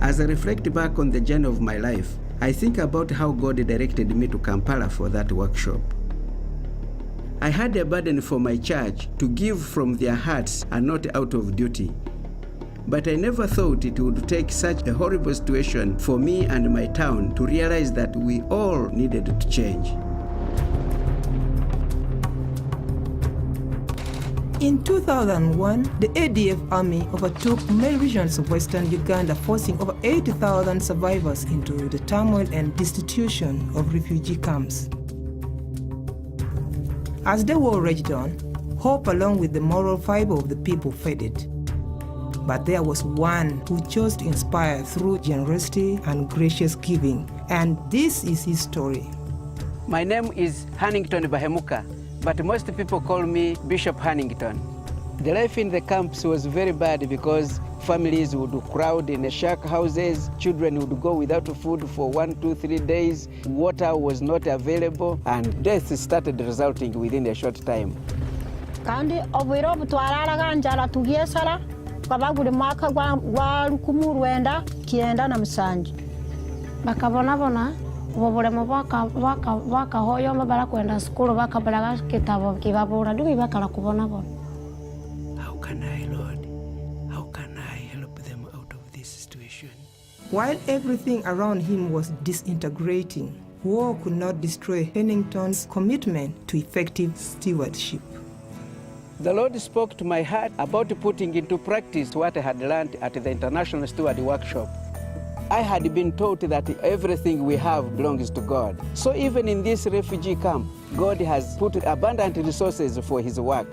As I reflect back on the journey of my life, I think about how God directed me to Kampala for that workshop. I had a burden for my church to give from their hearts and not out of duty. But I never thought it would take such a horrible situation for me and my town to realize that we all needed to change. In 2001, the ADF army overtook many regions of western Uganda, forcing over 80,000 survivors into the turmoil and destitution of refugee camps. As the war raged on, hope along with the moral fiber of the people faded. But there was one who chose to inspire through generosity and gracious giving, and this is his story. My name is Hannington Bahemuka, but most people call me Bishop Hannington. The life in the camps was very bad because families would crowd in the shack houses, children would go without food for 1, 2, 3 days, water was not available, and death started resulting within a short time. Kandi obwiro butwararaga njala tugiesala kabagure maka gwa rukumurwenda kienda na msanji bakabonabona obulemo bakahoyo mabara kwenda skulu bakabalaga kitabo kibabura ndugi bakala kubonabona. How can I, Lord? How can I help them out of this situation? While everything around him was disintegrating, war could not destroy Hannington's commitment to effective stewardship. The Lord spoke to my heart about putting into practice what I had learned at the International Steward Workshop. I had been taught that everything we have belongs to God. So even in this refugee camp, God has put abundant resources for his work.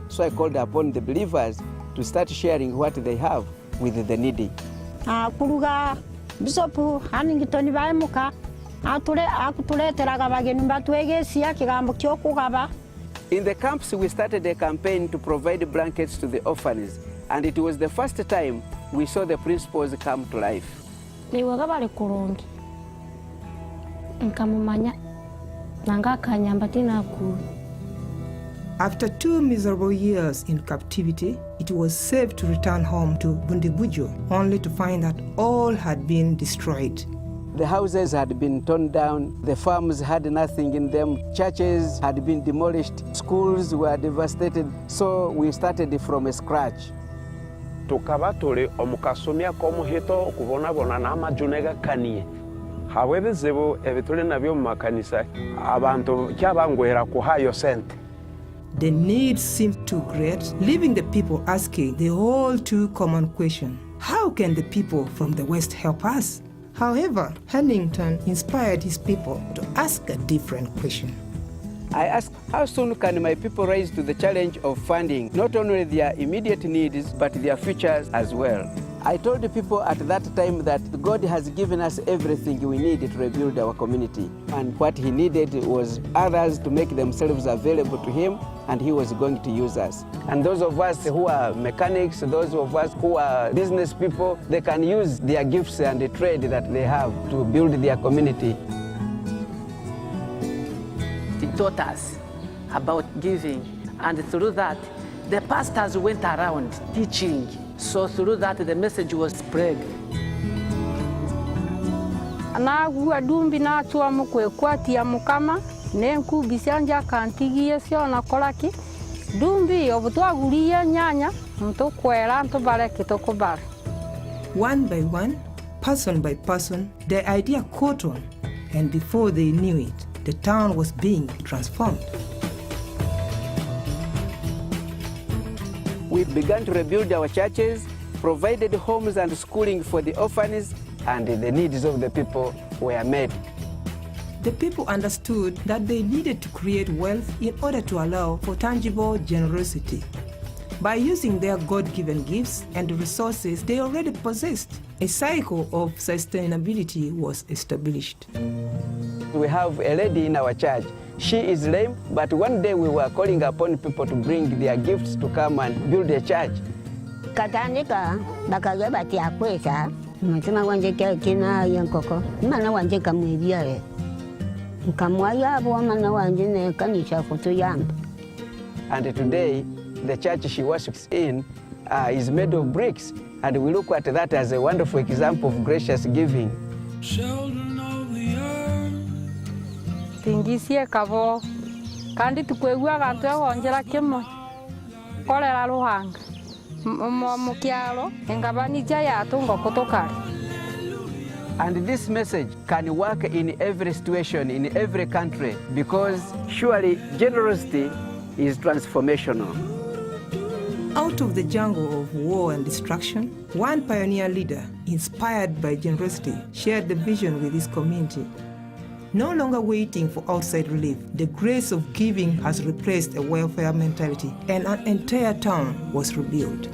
So I called upon the believers to start sharing what they have with the needy. Kuruga Bishop Hannington Bahemuka akutuleteraga bageni batwegesia kigambo kyokugaba. In the camps, we started a campaign to provide blankets to the orphans, and it was the first time we saw the principles come to life. After 2 miserable years in captivity, it was safe to return home to Bundigujo, only to find that all had been destroyed. The houses had been torn down, the farms had nothing in them, churches had been demolished, schools were devastated, so we started from scratch. Tukaba tuli omukasomya komuhito okubonabona n'amajunega kanie hawe ebizibu ebituli nabyo mu makanisa abantu kyabangwera kuhayo sente. The need seemed too great, leaving the people asking the all too common question, how can the people from the West help us? However, Hannington inspired his people to ask a different question. I asked, how soon can my people rise to the challenge of funding not only their immediate needs, but their futures as well? I told the people at that time that God has given us everything we need to rebuild our community. And what he needed was others to make themselves available to him, and he was going to use us. And those of us who are mechanics, those of us who are business people, they can use their gifts and the trade that they have to build their community. He taught us about giving, and through that, the pastors went around teaching. So through that, the message was spread. Anagu dumbi na chua mukwekwati ya mukama nenku bisanja kantigie sio na kolaki dumbi obutwagulie nyanya mtukwera ntubare kitokubare. One by one, person by person, the idea caught on, and before they knew it, the town was being transformed. We began to rebuild our churches, provided homes and schooling for the orphans, and the needs of the people were met. The people understood that they needed to create wealth in order to allow for tangible generosity. By using their God-given gifts and resources they already possessed, a cycle of sustainability was established. We have a lady in our church. She is lame, but one day we were calling upon people to bring their gifts to come and build a church. Katanika bakageba tia kwesa mtima wanje kina yankoko mana wanje kamwibia nkamwaya abo mana wanje ne kanisha foto yamba. And today the church she worships in is made of bricks, And we look at that as a wonderful example of gracious giving. Tingisie kabo kandi tukwegua gantu yagonjera kimwe korera ruhanga mukialo engabanija yatungo kutokari. And this message can work in every situation, in every country, because surely generosity is transformational. Out of the jungle of war and destruction, one pioneer leader, inspired by generosity, shared the vision with his community. No longer waiting for outside relief, the grace of giving has replaced a welfare mentality, and an entire town was rebuilt.